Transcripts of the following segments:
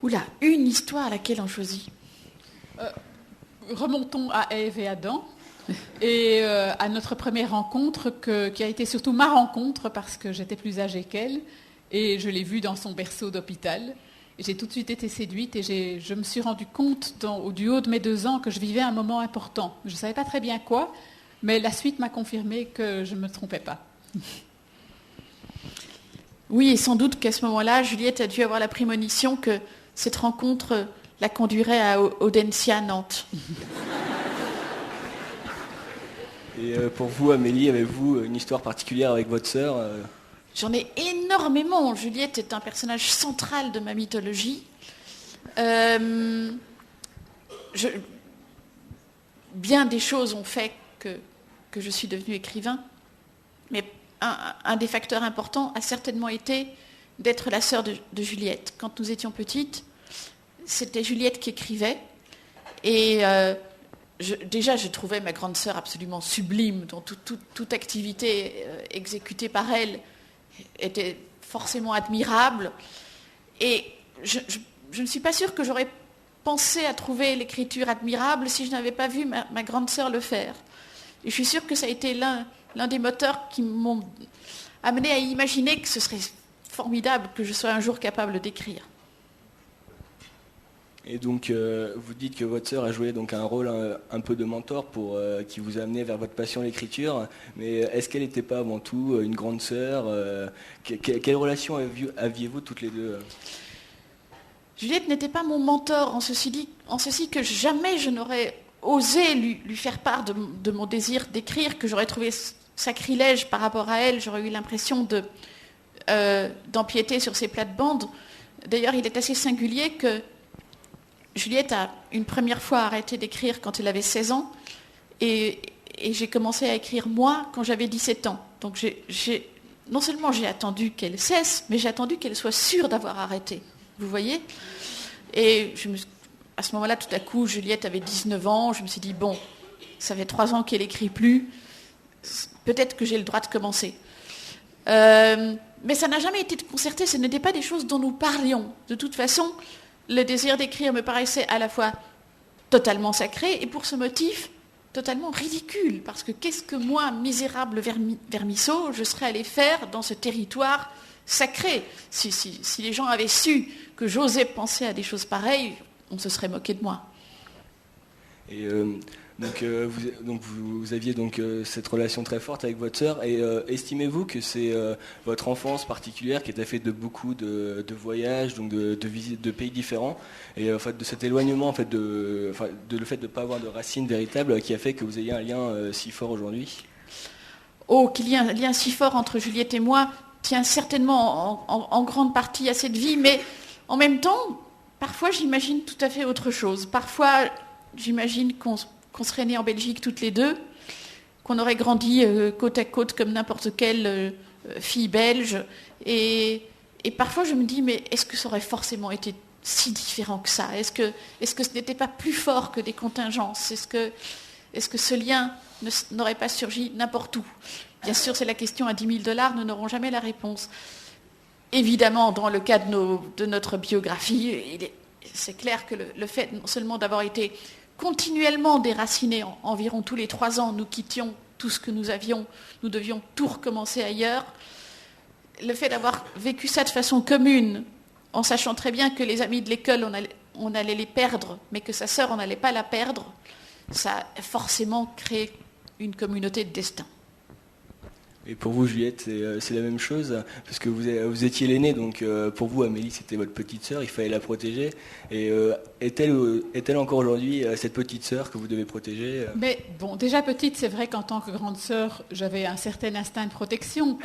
Oula, une histoire, laquelle on choisit? Remontons à Ève et Adam et à notre première rencontre qui a été surtout ma rencontre parce que j'étais plus âgée qu'elle et je l'ai vue dans son berceau d'hôpital. Et j'ai tout de suite été séduite et je me suis rendu compte du haut de mes 2 ans que je vivais un moment important. Je ne savais pas très bien quoi, mais la suite m'a confirmé que je ne me trompais pas. Oui, et sans doute qu'à ce moment-là, Juliette a dû avoir la prémonition que cette rencontre la conduirait à Audencia, Nantes. Et pour vous, Amélie, avez-vous une histoire particulière avec votre sœur J'en ai énormément. Juliette est un personnage central de ma mythologie. Bien des choses ont fait que je suis devenue écrivain, mais un des facteurs importants a certainement été d'être la sœur de Juliette. Quand nous étions petites, c'était Juliette qui écrivait. Et je trouvais ma grande sœur absolument sublime, dont toute activité exécutée par elle était forcément admirable. Et je ne suis pas sûre que j'aurais pensé à trouver l'écriture admirable si je n'avais pas vu ma grande sœur le faire. Et je suis sûre que ça a été l'un des moteurs qui m'ont amené à imaginer que ce serait formidable que je sois un jour capable d'écrire. Et donc, vous dites que votre sœur a joué donc un rôle un peu de mentor qui vous a amené vers votre passion l'écriture. Mais est-ce qu'elle n'était pas avant tout une grande sœur Quelle relation aviez-vous toutes les deux Juliette n'était pas mon mentor en ceci que jamais je n'aurais osé lui faire part de mon désir d'écrire, que j'aurais trouvé sacrilège par rapport à elle. J'aurais eu l'impression d'empiéter sur ses plates-bandes. D'ailleurs, il est assez singulier que Juliette a une première fois arrêté d'écrire quand elle avait 16 ans et j'ai commencé à écrire moi quand j'avais 17 ans. Donc non seulement j'ai attendu qu'elle cesse, mais j'ai attendu qu'elle soit sûre d'avoir arrêté. Vous voyez ? Et à ce moment-là, tout à coup, Juliette avait 19 ans. Je me suis dit, bon, ça fait 3 ans qu'elle n'écrit plus. Peut-être que j'ai le droit de commencer. Mais ça n'a jamais été concerté. Ce n'était pas des choses dont nous parlions. De toute façon, le désir d'écrire me paraissait à la fois totalement sacré et pour ce motif totalement ridicule. Parce que qu'est-ce que moi, misérable vermisseau, je serais allée faire dans ce territoire sacré? Si les gens avaient su que j'osais penser à des choses pareilles, on se serait moqué de moi. Et vous aviez donc cette relation très forte avec votre sœur. Et estimez-vous que c'est votre enfance particulière qui était faite de beaucoup de voyages, donc de visites de pays différents, et en fait de cet éloignement, en fait le fait de ne pas avoir de racines véritables, qui a fait que vous ayez un lien si fort aujourd'hui? Oh, qu'il y ait un lien si fort entre Juliette et moi tient certainement en grande partie à cette vie, mais en même temps, parfois j'imagine tout à fait autre chose. Parfois j'imagine qu'on serait nés en Belgique toutes les deux, qu'on aurait grandi côte à côte comme n'importe quelle fille belge. Et parfois je me dis, mais est-ce que ça aurait forcément été si différent que ça? Est-ce que ce n'était pas plus fort que des contingences? Est-ce que ce lien n'aurait pas surgi n'importe où? Bien sûr, c'est la question à $10 000, nous n'aurons jamais la réponse. Évidemment, dans le cas de notre biographie, c'est clair que le fait non seulement d'avoir été continuellement déracinés, environ tous les 3 ans, nous quittions tout ce que nous avions, nous devions tout recommencer ailleurs. Le fait d'avoir vécu ça de façon commune, en sachant très bien que les amis de l'école, on allait les perdre, mais que sa sœur, on n'allait pas la perdre, ça a forcément créé une communauté de destin. Et pour vous, Juliette, c'est la même chose, parce que vous étiez l'aînée, donc pour vous, Amélie, c'était votre petite sœur, il fallait la protéger. Et est-elle encore aujourd'hui cette petite sœur que vous devez protéger? Mais bon, déjà petite, c'est vrai qu'en tant que grande sœur, j'avais un certain instinct de protection.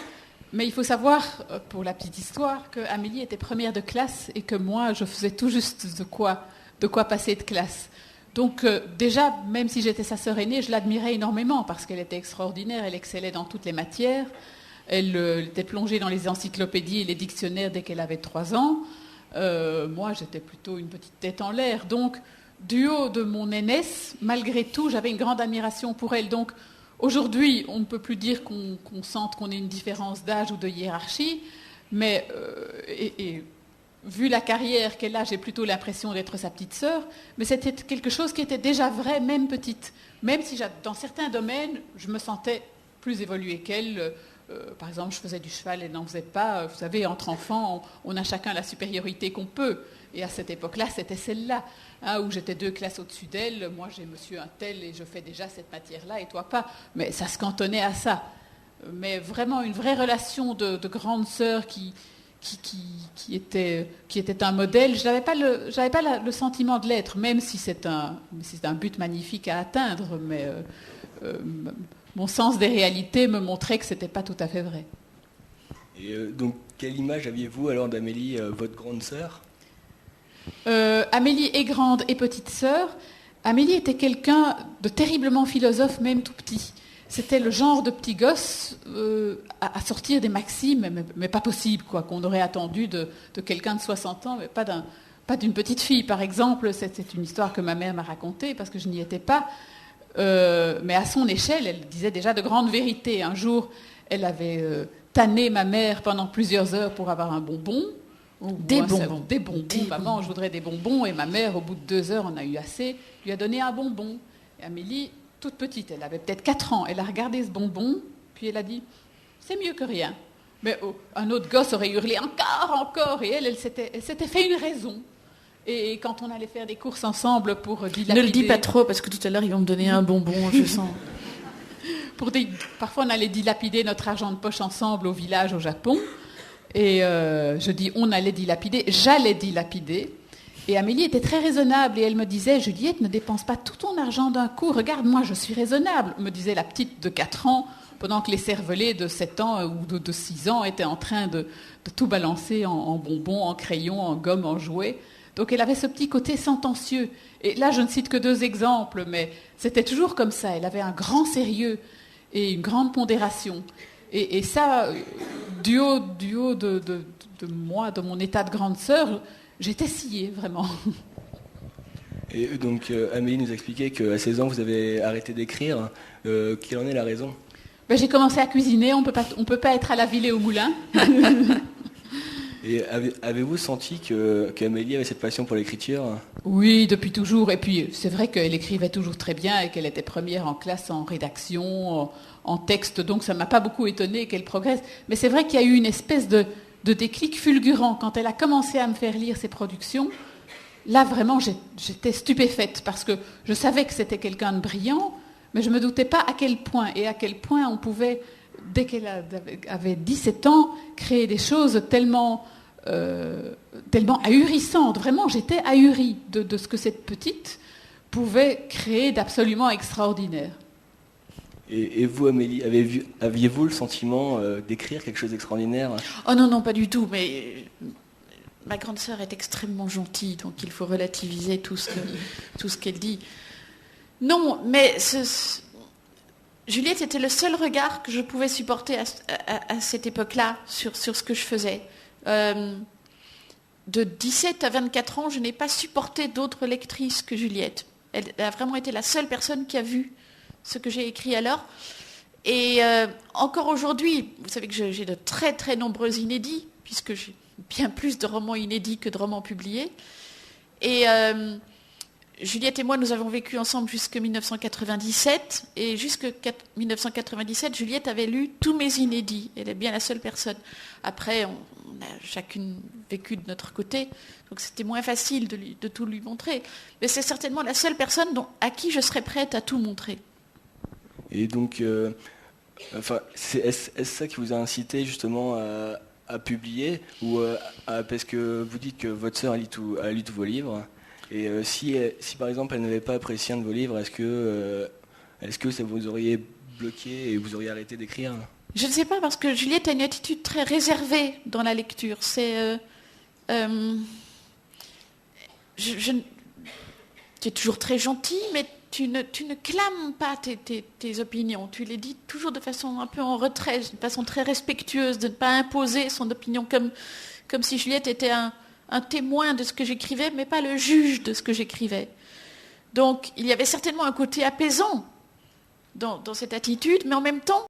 Mais il faut savoir, pour la petite histoire, que Amélie était première de classe et que moi, je faisais tout juste de quoi passer de classe. Donc déjà, même si j'étais sa sœur aînée, je l'admirais énormément parce qu'elle était extraordinaire, elle excellait dans toutes les matières, elle était plongée dans les encyclopédies et les dictionnaires dès qu'elle avait 3 ans. Moi, j'étais plutôt une petite tête en l'air. Donc, du haut de mon aînesse, malgré tout, j'avais une grande admiration pour elle. Donc, aujourd'hui, on ne peut plus dire qu'on sente qu'on ait une différence d'âge ou de hiérarchie, mais vu la carrière qu'elle a, j'ai plutôt l'impression d'être sa petite sœur, mais c'était quelque chose qui était déjà vrai, même petite. Même si dans certains domaines, je me sentais plus évoluée qu'elle. Par exemple, je faisais du cheval, elle n'en faisait pas. Vous savez, entre enfants, on a chacun la supériorité qu'on peut. Et à cette époque-là, c'était celle-là, où j'étais 2 classes au-dessus d'elle. Moi, j'ai monsieur un tel et je fais déjà cette matière-là et toi pas. Mais ça se cantonnait à ça. Mais vraiment une vraie relation de grande sœur qui était un modèle. Je n'avais pas le sentiment de l'être, même si c'est un but magnifique à atteindre. Mais mon sens des réalités me montrait que ce n'était pas tout à fait vrai. Et donc, quelle image aviez-vous alors d'Amélie, votre grande sœur ? Amélie est grande et petite sœur. Amélie était quelqu'un de terriblement philosophe, même tout petit. C'était le genre de petit gosse à sortir des maximes, mais pas possible, quoi, qu'on aurait attendu de quelqu'un de 60 ans, mais pas d'une petite fille. Par exemple, c'est une histoire que ma mère m'a racontée, parce que je n'y étais pas. Mais à son échelle, elle disait déjà de grandes vérités. Un jour, elle avait tanné ma mère pendant plusieurs heures pour avoir un bonbon. Des bonbons. Maman, je voudrais des bonbons. Et ma mère, au bout de 2 heures, en a eu assez, lui a donné un bonbon. Et Amélie, toute petite, elle avait peut-être 4 ans, elle a regardé ce bonbon, puis elle a dit « c'est mieux que rien ». Mais un autre gosse aurait hurlé « encore ». Et elle s'était fait une raison. Et quand on allait faire des courses ensemble pour dilapider... Ne le dis pas trop, parce que tout à l'heure, ils vont me donner un bonbon, je sens. Parfois, on allait dilapider notre argent de poche ensemble au village au Japon. Et je dis on allait dilapider, j'allais dilapider. Et Amélie était très raisonnable et elle me disait « Juliette, ne dépense pas tout ton argent d'un coup, regarde, moi je suis raisonnable », me disait la petite de 4 ans, pendant que les cervelets de 7 ans ou de 6 ans étaient en train de tout balancer en bonbons, en crayons, en gomme, en jouets. Donc elle avait ce petit côté sentencieux. Et là, je ne cite que 2 exemples, mais c'était toujours comme ça. Elle avait un grand sérieux et une grande pondération. Et ça, du haut de moi, de mon état de grande sœur, j'étais sciée, vraiment. Et donc, Amélie nous expliquait qu'à 16 ans, vous avez arrêté d'écrire. Quelle en est la raison ? J'ai commencé à cuisiner, on peut pas être à la ville et au moulin. Et avez-vous senti qu'Amélie avait cette passion pour l'écriture ? Oui, depuis toujours. Et puis, c'est vrai qu'elle écrivait toujours très bien et qu'elle était première en classe en rédaction, en texte. Donc, ça ne m'a pas beaucoup étonnée qu'elle progresse. Mais c'est vrai qu'il y a eu une espèce de déclic fulgurant. Quand elle a commencé à me faire lire ses productions, là, vraiment, j'étais stupéfaite parce que je savais que c'était quelqu'un de brillant, mais je ne me doutais pas à quel point. Et à quel point on pouvait, dès qu'elle avait 17 ans, créer des choses tellement ahurissantes. Vraiment, j'étais ahurie de ce que cette petite pouvait créer d'absolument extraordinaire. Et vous, Amélie, aviez-vous le sentiment d'écrire quelque chose d'extraordinaire ? Oh non, pas du tout, mais ma grande sœur est extrêmement gentille, donc il faut relativiser tout ce qu'elle dit. Non, mais Juliette, c'était le seul regard que je pouvais supporter à cette époque-là sur ce que je faisais. De 17 à 24 ans, je n'ai pas supporté d'autres lectrices que Juliette. Elle a vraiment été la seule personne qui a vu ce que j'ai écrit alors. Et encore aujourd'hui, vous savez que j'ai de très très nombreux inédits, puisque j'ai bien plus de romans inédits que de romans publiés. Et Juliette et moi, nous avons vécu ensemble jusqu'en 1997. Et jusqu'en 1997, Juliette avait lu tous mes inédits. Elle est bien la seule personne. Après, on a chacune vécu de notre côté. Donc c'était moins facile de tout lui montrer. Mais c'est certainement la seule personne à qui je serais prête à tout montrer. Et donc, est-ce ça qui vous a incité justement à publier ou parce que vous dites que votre sœur a lu tous vos livres et si par exemple elle n'avait pas apprécié un de vos livres, est-ce que ça vous aurait bloqué et vous auriez arrêté d'écrire ? Je ne sais pas, parce que Juliette a une attitude très réservée dans la lecture. Tu es toujours très gentil, mais tu ne clames pas tes opinions. Tu les dis toujours de façon un peu en retrait, de façon très respectueuse, de ne pas imposer son opinion, comme si Juliette était un témoin de ce que j'écrivais, mais pas le juge de ce que j'écrivais. Donc, il y avait certainement un côté apaisant dans cette attitude, mais en même temps,